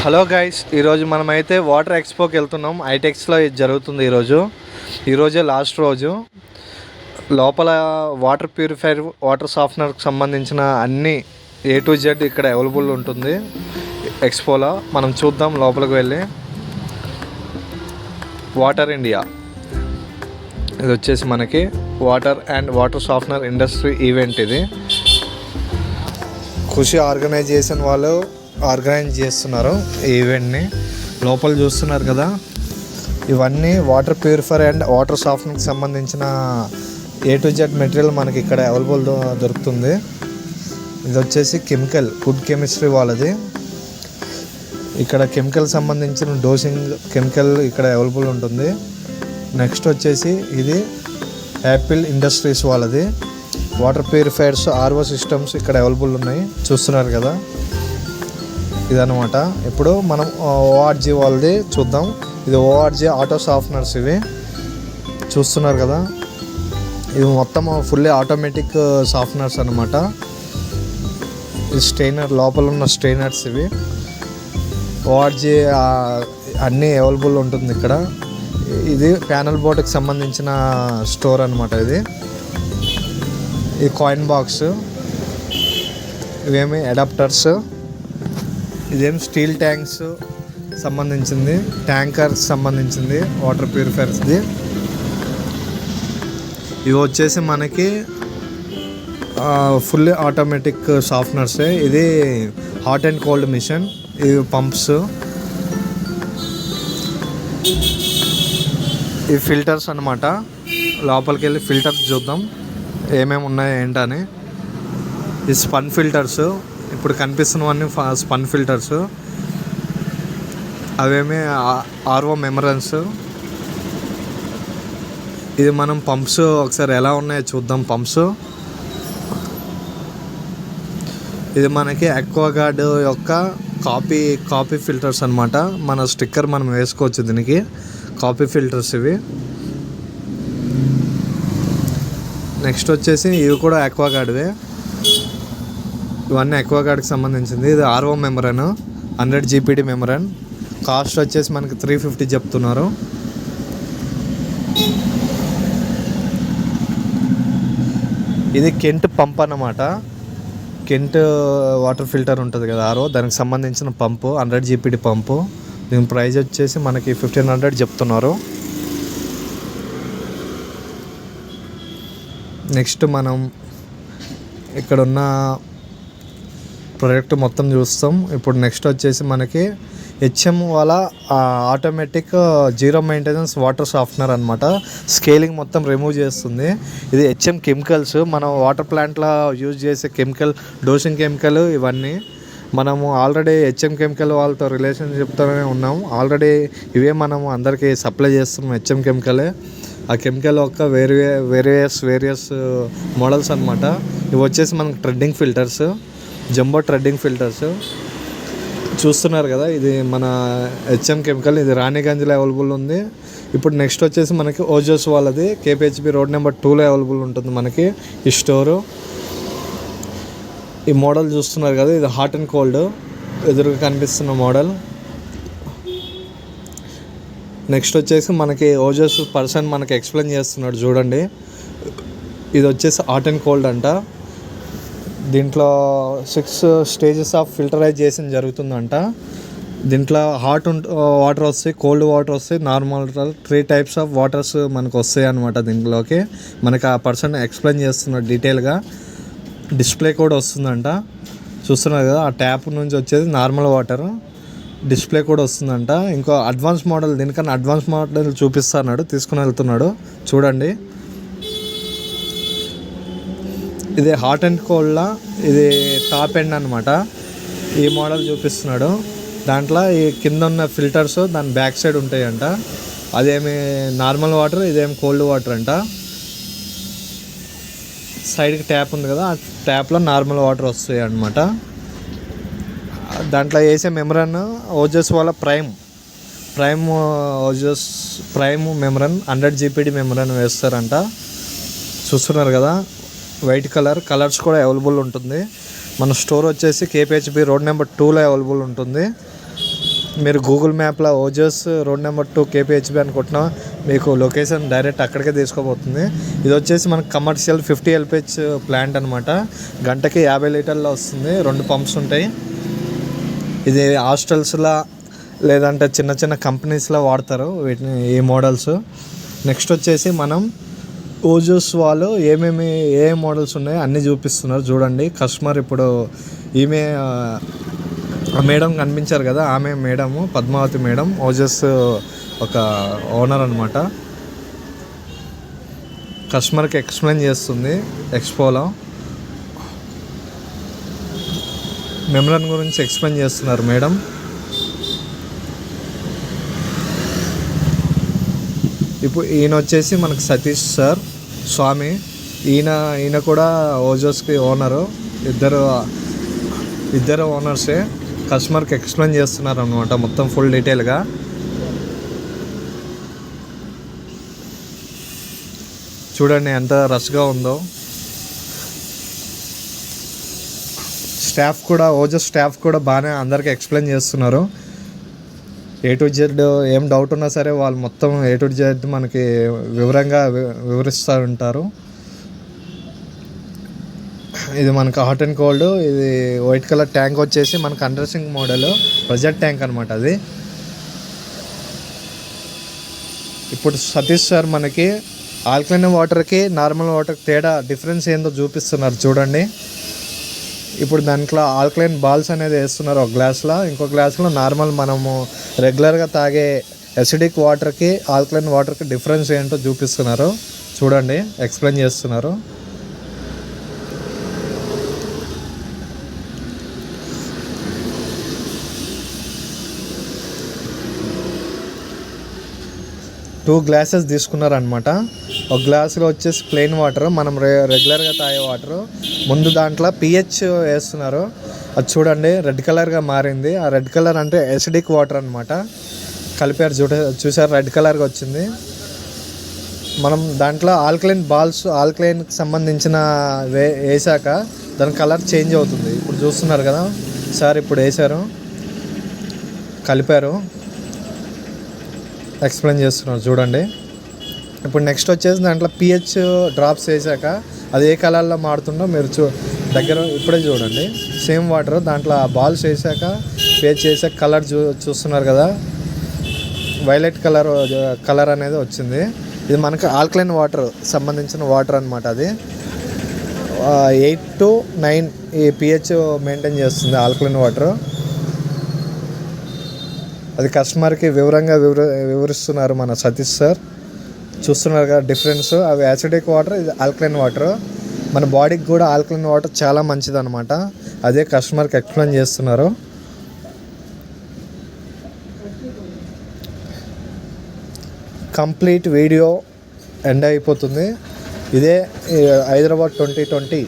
Hello guys, ఈరోజు మనమైతే water ఎక్స్పోకి వెళ్తున్నాం. ఐటెక్స్లో ఇది జరుగుతుంది. ఈరోజే లాస్ట్ రోజు. లోపల వాటర్ ప్యూరిఫైర్, వాటర్ సాఫ్ట్నర్కి సంబంధించిన అన్ని A to Z ఇక్కడ అవైలబుల్ ఉంటుంది ఎక్స్పోలో. మనం చూద్దాం లోపలికి వెళ్ళి. వాటర్ ఇండియా, ఇది వచ్చేసి మనకి water and water softener industry event. ఇది ఖుషి ఆర్గనైజేషన్ వాళ్ళు ఆర్గనైజ్ చేస్తున్నారు ఈ ఈవెంట్ని. లోపల చూస్తున్నారు కదా, ఇవన్నీ వాటర్ ప్యూరిఫైర్ అండ్ వాటర్ సాఫ్ట్నర్కి సంబంధించిన A to Z మెటీరియల్ మనకి ఇక్కడ అవైలబుల్ దొరుకుతుంది. ఇది వచ్చేసి గుడ్ కెమిస్ట్రీ వాళ్ళది. ఇక్కడ కెమికల్ సంబంధించిన డోసింగ్ కెమికల్ ఇక్కడ అవైలబుల్ ఉంటుంది. నెక్స్ట్ వచ్చేసి ఇది యాపిల్ ఇండస్ట్రీస్ వాళ్ళది. వాటర్ ప్యూరిఫైర్స్, RO సిస్టమ్స్ ఇక్కడ అవైలబుల్ ఉన్నాయి. చూస్తున్నారు కదా, ఇదనమాట. ఇప్పుడు మనం ORG వాళ్ళది చూద్దాం. ఇది ORG ఆటో సాఫ్ట్నర్స్. ఇవి చూస్తున్నారు కదా, ఇవి మొత్తం ఫుల్లీ ఆటోమేటిక్ సాఫ్ట్నర్స్ అనమాట. ఇది స్ట్రెయినర్, లోపల ఉన్న స్ట్రెయినర్స్ ఇవి. ORG అన్నీ అవైలబుల్ ఉంటుంది ఇక్కడ. ఇది ప్యానల్ బోర్డుకి సంబంధించిన స్టోర్ అనమాట. ఇది కాయిన్ బాక్స్, ఇవేమి అడాప్టర్స్, ఇదేం స్టీల్ ట్యాంక్స్ సంబంధించింది, ట్యాంకర్స్ సంబంధించింది, వాటర్ ప్యూరిఫైర్స్ది. ఇవి వచ్చేసి మనకి ఫుల్లీ ఆటోమేటిక్ సాఫ్ట్నర్సే. ఇది హాట్ అండ్ కోల్డ్ మిషన్. ఇవి పంప్స్, ఇవి ఫిల్టర్స్ అనమాట. లోపలికి వెళ్ళి ఫిల్టర్స్ చూద్దాం ఏమేమి ఉన్నాయో ఏంటని. ఇది స్పన్ ఫిల్టర్స్, ఇప్పుడు కనిపిస్తున్నవన్నీ స్పన్ ఫిల్టర్స్. అవేమి RO మెమరన్స్. ఇది మనం పంప్స్ ఒకసారి ఎలా ఉన్నాయో చూద్దాం. పంప్స్, ఇది మనకి అక్వాగార్డ్ యొక్క కాపీ ఫిల్టర్స్ అనమాట. మన స్టిక్కర్ మనం వేసుకోవచ్చు దీనికి. కాపీ ఫిల్టర్స్ ఇవి. నెక్స్ట్ వచ్చేసి ఇవి కూడా అక్వాగార్డ్వే. ఇవన్నీ అక్వాగార్డ్కి సంబంధించింది. ఇది RO మెమరన్, 100 GPD మెమరన్. కాస్ట్ వచ్చేసి మనకి 350 చెప్తున్నారు. ఇది కెంట్ పంప్ అన్నమాట. కెంట్ వాటర్ ఫిల్టర్ ఉంటుంది కదా, RO, దానికి సంబంధించిన పంపు, 100 GPD పంపు. దీని ప్రైస్ వచ్చేసి మనకి 1500 చెప్తున్నారు. నెక్స్ట్ మనం ఇక్కడ ఉన్న ప్రోడక్ట్ మొత్తం చూస్తాం. ఇప్పుడు నెక్స్ట్ వచ్చేసి మనకి HM వాళ్ళ automatic zero maintenance water softener అనమాట. స్కేలింగ్ మొత్తం రిమూవ్ చేస్తుంది. ఇది HM కెమికల్స్, మనం వాటర్ ప్లాంట్లో యూజ్ చేసే కెమికల్, డోసింగ్ కెమికల్. ఇవన్నీ మనము ఆల్రెడీ HM కెమికల్ వాళ్ళతో రిలేషన్షిప్తోనే ఉన్నాం. ఆల్రెడీ ఇవే మనము అందరికీ సప్లై చేస్తున్నాం. HM కెమికలే. ఆ కెమికల్ యొక్క వేరియస్ మోడల్స్ అనమాట. ఇవి వచ్చేసి మనకు trading filters, jumbo trading filters. చూస్తున్నారు కదా, ఇది మన HM కెమికల్. ఇది రాణిగంజ్లో అవైలబుల్ ఉంది. ఇప్పుడు నెక్స్ట్ వచ్చేసి మనకి ఓజోస్ వాళ్ళది KPHB రోడ్ నెంబర్ 2లో అవైలబుల్ ఉంటుంది మనకి ఈ స్టోరు. ఈ మోడల్ చూస్తున్నారు కదా, ఇది హాట్ అండ్ కోల్డ్ ఎదురుగా కనిపిస్తున్న మోడల్. నెక్స్ట్ వచ్చేసి మనకి ఓజోస్ పర్సన్ మనకి ఎక్స్ప్లెయిన్ చేస్తున్నాడు చూడండి. ఇది వచ్చేసి హాట్ అండ్ కోల్డ్ అంట. దీంట్లో 6 స్టేజెస్ ఆఫ్ ఫిల్టరైజేషన్ జరుగుతుందంట. దీంట్లో హాట్ వాటర్ వస్తాయి, కోల్డ్ వాటర్ వస్తాయి, నార్మల్ 3 టైప్స్ ఆఫ్ వాటర్స్ మనకు వస్తాయి అనమాట. దీంట్లోకి మనకి ఆ పర్సన్ ఎక్స్ప్లెయిన్ చేస్తున్నాడు డీటెయిల్గా. డిస్ప్లే కూడా వస్తుందంట. చూస్తున్నారు కదా, ఆ ట్యాప్ నుంచి వచ్చేది నార్మల్ వాటర్. డిస్ప్లే కూడా వస్తుందంట. ఇంకో అడ్వాన్స్ మోడల్, దీనికన్నా అడ్వాన్స్ మోడల్ చూపిస్తున్నాడు, తీసుకుని వెళ్తున్నాడు చూడండి. ఇది హాట్ అండ్ కోల్డ్లా ఇది టాప్ ఎండ్ అనమాట. ఈ మోడల్ చూపిస్తున్నాడు. దాంట్లో ఈ కింద ఉన్న ఫిల్టర్స్ దాని బ్యాక్ సైడ్ ఉంటాయంట. అదేమి నార్మల్ వాటర్, ఇదేమి కోల్డ్ వాటర్ అంట. సైడ్కి ట్యాప్ ఉంది కదా, ఆ ట్యాప్లో నార్మల్ వాటర్ వస్తాయి అన్నమాట. దాంట్లో వేసే మెమరన్ ఓజోస్ వాళ్ళ ప్రైమ్ మెమరన్ 100 GPD మెమరన్ వేస్తారంట. చూస్తున్నారు కదా, వైట్ కలర్స్ కూడా అవైలబుల్ ఉంటుంది. మన స్టోర్ వచ్చేసి KPHB రోడ్ నెంబర్ 2లో అవైలబుల్ ఉంటుంది. మీరు గూగుల్ మ్యాప్లో ఓజస్ రోడ్ నెంబర్ 2 KPHB అనుకుంటున్నా మీకు లొకేషన్ డైరెక్ట్ అక్కడికే తీసుకోబోతుంది. ఇది వచ్చేసి మనకు కమర్షియల్ 50 LPH ప్లాంట్ అనమాట. గంటకి 50 లీటర్లో వస్తుంది. 2 పంప్స్ ఉంటాయి. ఇది హాస్టల్స్లో లేదంటే చిన్న చిన్న కంపెనీస్లో వాడతారు వీటిని, ఈ మోడల్స్. నెక్స్ట్ వచ్చేసి మనం ఓజోస్ వాళ్ళు ఏ మోడల్స్ ఉన్నాయో అన్నీ చూపిస్తున్నారు చూడండి. కస్టమర్ ఇప్పుడు ఈమె మేడం కనిపించారు కదా, ఆమె మేడము పద్మావతి మేడం, ఓజస్ ఒక ఓనర్ అనమాట. కస్టమర్కి ఎక్స్ప్లెయిన్ చేస్తుంది ఎక్స్పోలో. మెమ్రాన్ గురించి ఎక్స్ప్లెయిన్ చేస్తున్నారు మేడం. ఇప్పుడు ఈయన వచ్చేసి మనకు సతీష్ సార్ స్వామి. ఈయన కూడా ఓజోస్కి ఓనరు. ఇద్దరు ఓనర్సే. కస్టమర్కి ఎక్స్ప్లెయిన్ చేస్తున్నారు అనమాట మొత్తం ఫుల్ డీటెయిల్గా. చూడండి ఎంత రష్గా ఉందో. ఓజస్ స్టాఫ్ కూడా బాగానే అందరికీ ఎక్స్ప్లెయిన్ చేస్తున్నారు. A to Z ఏం డౌట్ ఉన్నా సరే వాళ్ళు మొత్తం A to Z మనకి వివరంగా వివరిస్తూ ఉంటారు. ఇది మనకు హాట్ అండ్ కోల్డ్. ఇది వైట్ కలర్ ట్యాంక్ వచ్చేసి మనకు అండర్సింగ్ మోడల్ ప్రెజర్ ట్యాంక్ అనమాట అది. ఇప్పుడు సతీష్ సార్ మనకి ఆల్కలైన్ వాటర్కి నార్మల్ వాటర్కి డిఫరెన్స్ ఏందో చూపిస్తున్నారు చూడండి. ఇప్పుడు దాంట్లో ఆల్కలైన్ బాల్స్ అనేది వేస్తున్నారు ఒక గ్లాస్లో. ఇంకో గ్లాస్లో నార్మల్ మనము రెగ్యులర్గా తాగే ఎసిడిక్ వాటర్కి ఆల్కలైన్ వాటర్కి డిఫరెన్స్ ఏంటో చూపిస్తున్నారు చూడండి, ఎక్స్ప్లెయిన్ చేస్తున్నారు. టూ గ్లాసెస్ తీసుకున్నారనమాట. ఒక గ్లాసులో వచ్చేసి ప్లెయిన్ వాటర్, మనం రెగ్యులర్గా తాగే వాటరు. ముందు దాంట్లో pH వేస్తున్నారు. అది చూడండి రెడ్ కలర్గా మారింది. ఆ రెడ్ కలర్ అంటే ఎసిడిక్ వాటర్ అనమాట. కలిపారు చూసారు రెడ్ కలర్గా వచ్చింది. మనం దాంట్లో ఆల్కలైన్కి సంబంధించిన వేసాక దాని కలర్ చేంజ్ అవుతుంది. ఇప్పుడు చూస్తున్నారు కదా సార్, ఇప్పుడు వేసారు, కలిపారు, ఎక్స్ప్లెయిన్ చేస్తున్నారు చూడండి. ఇప్పుడు నెక్స్ట్ వచ్చేసి దాంట్లో pH డ్రాప్స్ వేసాక అది ఏ కలర్లో మారుతుందో మీరు దగ్గర ఇప్పుడే చూడండి. సేమ్ వాటర్ దాంట్లో బాల్స్ వేసాక pH వేసాక కలర్ చూస్తున్నారు కదా, వైలెట్ కలర్ అనేది వచ్చింది. ఇది మనకు ఆల్కలైన్ వాటర్ సంబంధించిన వాటర్ అనమాట. అది 8 to 9 ఈ pH మెయింటైన్ చేస్తుంది ఆల్కలైన్ వాటర్. అది కస్టమర్కి వివరంగా వివరిస్తున్నారు మన సతీష్ సార్. చూస్తున్నారు కదా డిఫరెన్స్. అవి యాసిడిక్ వాటర్, ఇది ఆల్కలైన్ వాటర్. మన బాడీకి కూడా ఆల్కలైన్ వాటర్ చాలా మంచిది అనమాట. అదే కస్టమర్కి ఎక్స్ప్లెయిన్ చేస్తున్నారు. కంప్లీట్ వీడియో ఎండ్ అయిపోతుంది. ఇదే హైదరాబాద్ 2020